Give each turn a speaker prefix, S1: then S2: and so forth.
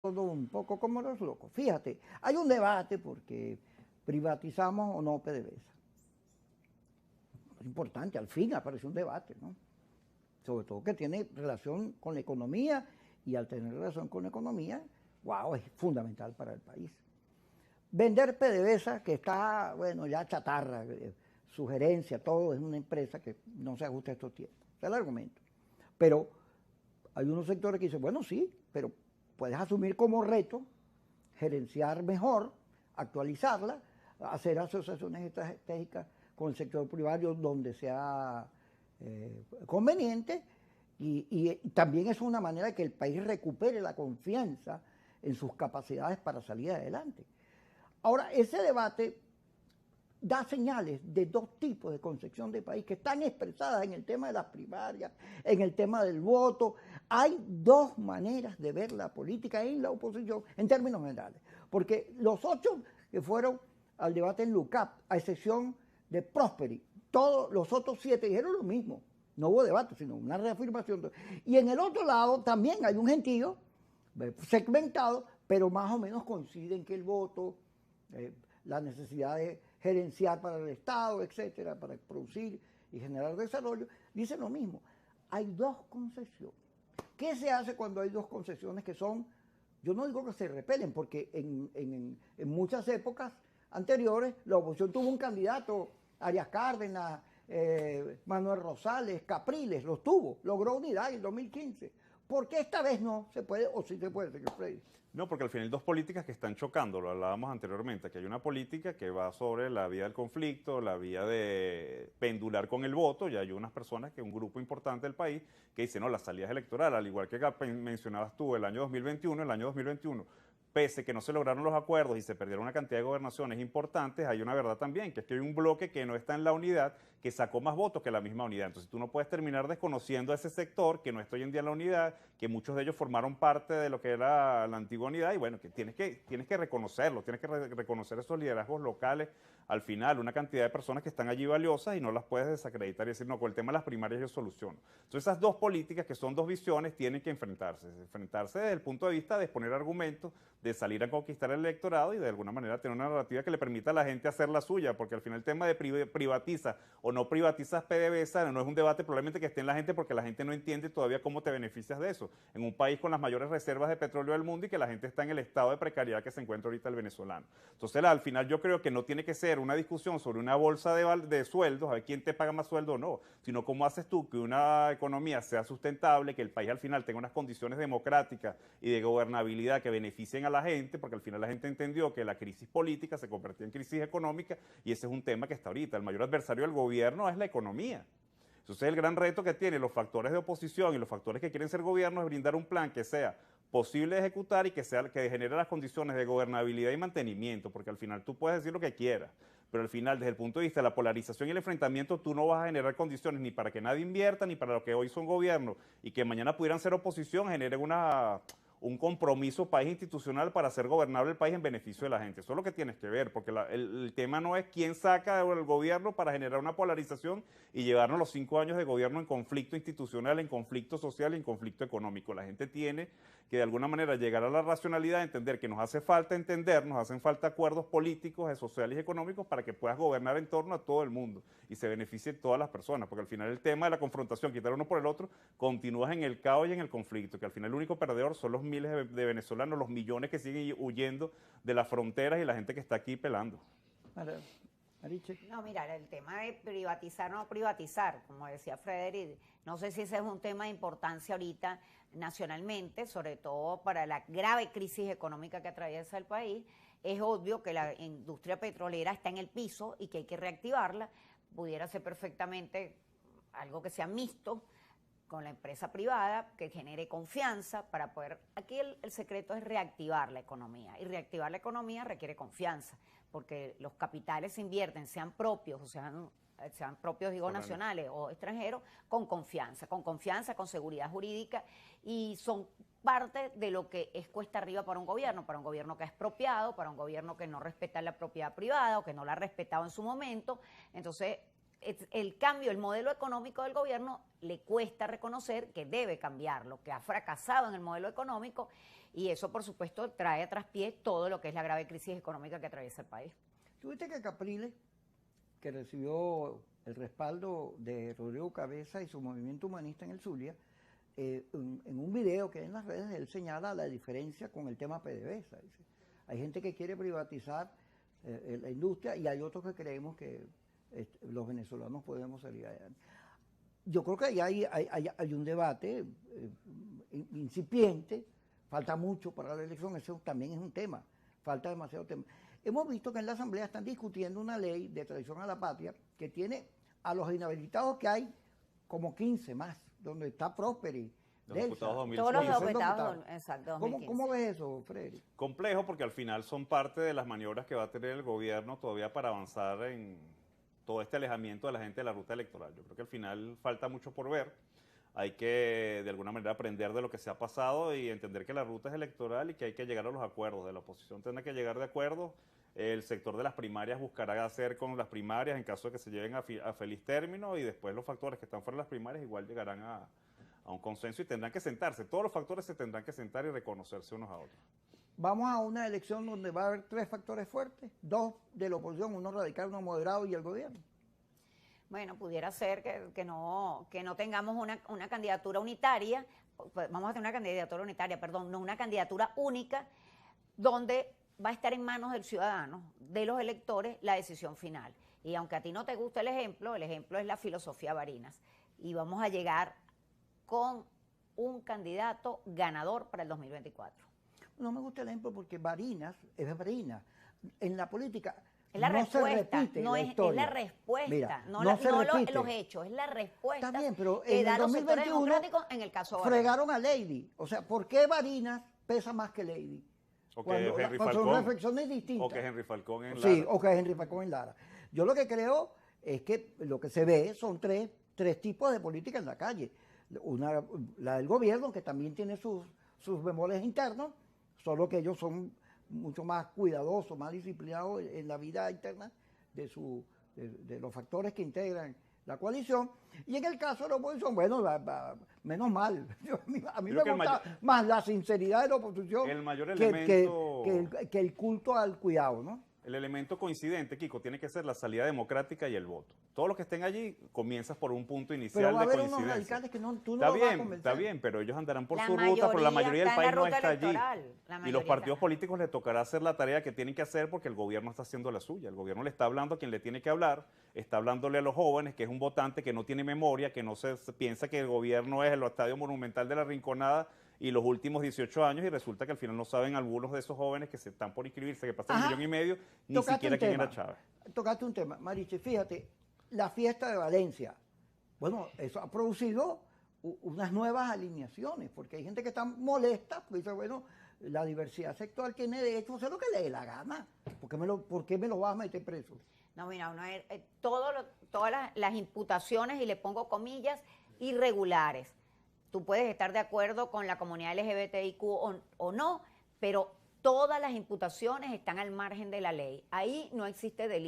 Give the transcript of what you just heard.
S1: todo un poco como los locos. Fíjate, hay un debate porque privatizamos o no PDVSA. Es importante, al fin apareció un debate, ¿no? Sobre todo que tiene relación con la economía, y al tener relación con la economía, wow, es fundamental para el país. Vender PDVSA, que está, bueno, ya chatarra, sugerencia, todo, es una empresa que no se ajusta a estos tiempos. Ese es el argumento. Pero hay unos sectores que dicen, bueno, sí, pero puedes asumir como reto gerenciar mejor, actualizarla, hacer asociaciones estratégicas con el sector privado donde sea conveniente, y también es una manera de que el país recupere la confianza en sus capacidades para salir adelante. Ahora, ese debate da señales de dos tipos de concepción de país que están expresadas en el tema de las primarias, en el tema del voto. Hay dos maneras de ver la política en la oposición en términos generales, porque los 8 que fueron al debate en LUCAP, a excepción de Prosperi, todos los otros 7 dijeron lo mismo. No hubo debate, sino una reafirmación. Y en el otro lado también hay un gentío segmentado, pero más o menos coinciden que el voto, la necesidad de gerenciar para el Estado, etcétera, para producir y generar desarrollo, dice lo mismo. Hay dos concesiones. ¿Qué se hace cuando hay dos concesiones que son, yo no digo que se repelen, porque en muchas épocas anteriores la oposición tuvo un candidato, Arias Cárdenas, Manuel Rosales, Capriles, los tuvo, logró unidad en el 2015. ¿Por qué esta vez no se puede, o sí se puede, señor Freddy?
S2: No, porque al final hay dos políticas que están chocando, lo hablábamos anteriormente, que hay una política que va sobre la vía del conflicto, la vía de pendular con el voto, y hay unas personas, que un grupo importante del país, que dice, no, las salidas electorales, al igual que mencionabas tú, el año 2021, pese que no se lograron los acuerdos y se perdieron una cantidad de gobernaciones importantes, hay una verdad también, que es que hay un bloque que no está en la unidad, que sacó más votos que la misma unidad. Entonces tú no puedes terminar desconociendo a ese sector que no está hoy en día en la unidad, que muchos de ellos formaron parte de lo que era la antigua unidad, y bueno, que tienes que reconocerlo, tienes que reconocer esos liderazgos locales. Al final, una cantidad de personas que están allí valiosas y no las puedes desacreditar y decir, no, con el tema de las primarias yo soluciono. Entonces esas dos políticas, que son dos visiones, tienen que enfrentarse desde el punto de vista de exponer argumentos, de salir a conquistar el electorado y de alguna manera tener una narrativa que le permita a la gente hacer la suya, porque al final el tema de privatiza o no privatizas PDVSA no es un debate probablemente que esté en la gente, porque la gente no entiende todavía cómo te beneficias de eso, en un país con las mayores reservas de petróleo del mundo y que la gente está en el estado de precariedad que se encuentra ahorita el venezolano. Entonces al final yo creo que no tiene que ser una discusión sobre una bolsa de sueldos, a ver quién te paga más sueldo o no, sino cómo haces tú que una economía sea sustentable, que el país al final tenga unas condiciones democráticas y de gobernabilidad que beneficien a la gente, porque al final la gente entendió que la crisis política se convertía en crisis económica, y ese es un tema que está ahorita. El mayor adversario del gobierno es la economía. Entonces el gran reto que tienen los factores de oposición y los factores que quieren ser gobierno es brindar un plan que sea posible de ejecutar y que genere las condiciones de gobernabilidad y mantenimiento, porque al final tú puedes decir lo que quieras, pero al final, desde el punto de vista de la polarización y el enfrentamiento, tú no vas a generar condiciones ni para que nadie invierta, ni para lo que hoy son gobiernos y que mañana pudieran ser oposición, generen un compromiso país institucional para hacer gobernable el país en beneficio de la gente. Eso es lo que tienes que ver, porque el tema no es quién saca el gobierno para generar una polarización y llevarnos los 5 años de gobierno en conflicto institucional, en conflicto social y en conflicto económico. La gente tiene que de alguna manera llegar a la racionalidad, entender que nos hace falta entender, nos hacen falta acuerdos políticos, sociales y económicos para que puedas gobernar en torno a todo el mundo y se beneficien todas las personas, porque al final el tema de la confrontación, quitar uno por el otro, continúas en el caos y en el conflicto, que al final el único perdedor son los miles de venezolanos, los millones que siguen huyendo de las fronteras y la gente que está aquí pelando.
S3: Mariche. No, mira, el tema de privatizar o no privatizar, como decía Frederick, no sé si ese es un tema de importancia ahorita nacionalmente, sobre todo para la grave crisis económica que atraviesa el país. Es obvio que la industria petrolera está en el piso y que hay que reactivarla. Pudiera ser perfectamente algo que sea mixto con la empresa privada, que genere confianza para poder... Aquí el secreto es reactivar la economía, y reactivar la economía requiere confianza, porque los capitales se invierten, sean propios, o sean propios, digo, nacionales o extranjeros, con confianza, con seguridad jurídica, y son parte de lo que es cuesta arriba para un gobierno que ha expropiado, para un gobierno que no respeta la propiedad privada o que no la ha respetado en su momento. Entonces, el cambio, el modelo económico del gobierno le cuesta reconocer que debe cambiarlo, que ha fracasado en el modelo económico, y eso, por supuesto, trae a traspié todo lo que es la grave crisis económica que atraviesa el país.
S1: Tuviste que Capriles, que recibió el respaldo de Rodrigo Cabeza y su movimiento humanista en el Zulia, en un video que hay en las redes, él señala la diferencia con el tema PDVSA. Dice, hay gente que quiere privatizar la industria y hay otros que creemos que los venezolanos podemos salir adelante. Yo creo que ahí hay un debate incipiente, falta mucho para la elección, eso también es un tema, falta demasiado tema. Hemos visto que en la Asamblea están discutiendo una ley de traición a la patria que tiene a los inhabilitados que hay como 15 más, donde está Prosperi,
S3: todos los diputados, exacto, 2015.
S1: ¿Cómo ves eso, Freddy?
S2: Complejo, porque al final son parte de las maniobras que va a tener el gobierno todavía para avanzar en todo este alejamiento de la gente de la ruta electoral. Yo creo que al final falta mucho por ver. Hay que, de alguna manera, aprender de lo que se ha pasado y entender que la ruta es electoral y que hay que llegar a los acuerdos. De la oposición tendrá que llegar de acuerdo. El sector de las primarias buscará hacer con las primarias en caso de que se lleven a feliz término, y después los factores que están fuera de las primarias igual llegarán a un consenso y tendrán que sentarse. Todos los factores se tendrán que sentar y reconocerse unos a otros.
S1: Vamos a una elección donde va a haber 3 factores fuertes, 2 de la oposición, 1 radical, 1 moderado y el gobierno.
S3: Bueno, pudiera ser que no tengamos una candidatura unitaria, vamos a tener una candidatura unitaria, perdón, no una candidatura única, donde va a estar en manos del ciudadano, de los electores, la decisión final. Y aunque a ti no te guste el ejemplo es la filosofía Barinas. Y vamos a llegar con un candidato ganador para el 2024.
S1: No me gusta el ejemplo porque Barinas es Barinas. En la política
S3: es la
S1: no
S3: respuesta,
S1: se repite
S3: no
S1: la
S3: es
S1: historia.
S3: la respuesta,
S1: Mira,
S3: no
S1: los
S3: hechos, es la respuesta.
S1: Está bien, pero
S3: que
S1: en
S3: da
S1: el
S3: los sectores
S1: 2021
S3: democráticos en el caso
S1: fregaron a Lady. O sea, ¿por qué Barinas pesa más que Lady?
S2: O que Henry Falcón.
S1: Son reflexiones distintas.
S2: O que Henry Falcón en Lara.
S1: Sí, o que Henry Falcón en Lara. Yo lo que creo es que lo que se ve son tres tipos de política en la calle. La del gobierno, que también tiene sus bemoles internos, solo que ellos son mucho más cuidadosos, más disciplinados en la vida interna de los factores que integran la coalición. Y en el caso de la oposición, bueno, menos mal. A mí me gusta más la sinceridad de la oposición
S2: el mayor elemento,
S1: que el culto al cuidado, ¿no?
S2: El elemento coincidente, Kiko, tiene que ser la salida democrática y el voto. Todos los que estén allí, comienzas por un punto inicial de coincidencia.
S1: Pero va a haber unos radicales que tú no los vas a convencer.
S2: Está bien, pero ellos andarán por su ruta, pero la mayoría del país no está allí. Y los partidos políticos les tocará hacer la tarea que tienen que hacer porque el gobierno está haciendo la suya. El gobierno le está hablando a quien le tiene que hablar, está hablándole a los jóvenes, que es un votante que no tiene memoria, que no se piensa que el gobierno es el estadio monumental de la Rinconada y los últimos 18 años, y resulta que al final no saben algunos de esos jóvenes que se están por inscribirse, que pasan 1,5 millones, ni siquiera quién era Chávez.
S1: Tocaste un tema, Mariche, fíjate, la fiesta de Valencia, bueno, eso ha producido unas nuevas alineaciones, porque hay gente que está molesta, porque dice, bueno, la diversidad sexual tiene derecho a hacer lo que le dé la gana, ¿por qué me lo vas a meter preso?
S3: No, mira, todas las imputaciones, y le pongo comillas, irregulares. Tú puedes estar de acuerdo con la comunidad LGBTIQ o no, pero todas las imputaciones están al margen de la ley. Ahí no existe delito.